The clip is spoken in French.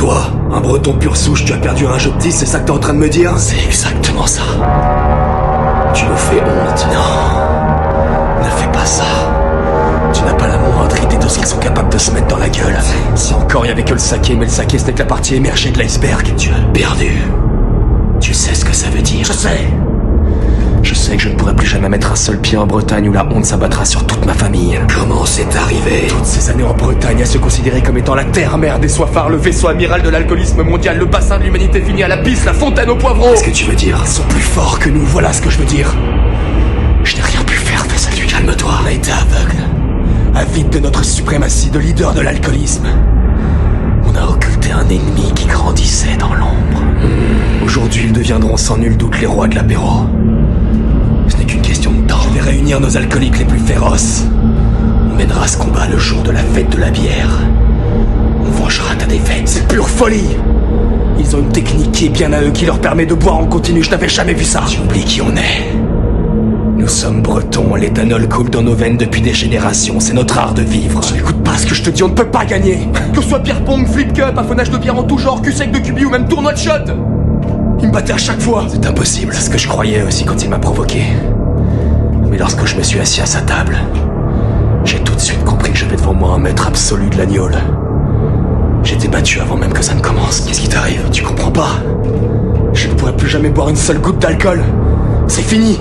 Toi, un breton pur souche, tu as perdu un jeu de 10, c'est ça que t'es en train de me dire? C'est exactement ça. Tu nous fais honte. Non, ne fais pas ça. Tu n'as pas la moindre idée de ce qu'ils sont capables de se mettre dans la gueule. Si encore il y avait que le saké, mais le saké ce n'est que la partie émergée de l'iceberg. Tu as perdu. Tu sais ce que ça veut dire? Je sais. Je sais que je ne pourrai plus jamais mettre un seul pied en Bretagne où la honte s'abattra sur toute ma famille. Comment c'est arrivé? Toutes ces années en Bretagne à se considérer comme étant la terre-mère des soifards, le vaisseau amiral de l'alcoolisme mondial, le bassin de l'humanité fini à la pisse, la fontaine au poivron. Qu'est-ce que tu veux dire? Ils sont plus forts que nous, voilà ce que je veux dire. Je n'ai rien pu faire face à lui. Calme-toi. On a été aveugle. Avide de notre suprématie de leader de l'alcoolisme. On a occulté un ennemi qui grandissait dans l'ombre. Aujourd'hui, ils deviendront sans nul doute les rois de l'apéro. Ce n'est qu'une question de temps. Je vais réunir nos alcooliques les plus féroces. On mènera ce combat le jour de la fête de la bière. On vengera ta défaite. C'est pure folie. Ils ont une technique qui est bien à eux, qui leur permet de boire en continu. Je n'avais jamais vu ça. Tu oublies qui on est. Nous sommes bretons, l'éthanol coule dans nos veines depuis des générations, c'est notre art de vivre. Écoute pas ce que je te dis, on ne peut pas gagner. Que ce soit pierre pong, flip cup, affonage de bière en tout genre, cul sec de cubi ou même tournoi de shot. Il me battait à chaque fois. C'est impossible. C'est ce que je croyais aussi quand il m'a provoqué. Mais lorsque je me suis assis à sa table, j'ai tout de suite compris que j'avais devant moi un maître absolu de l'agneau. J'étais battu avant même que ça ne commence. Qu'est-ce qui t'arrive? Tu comprends pas? Je ne pourrai plus jamais boire une seule goutte d'alcool. C'est fini.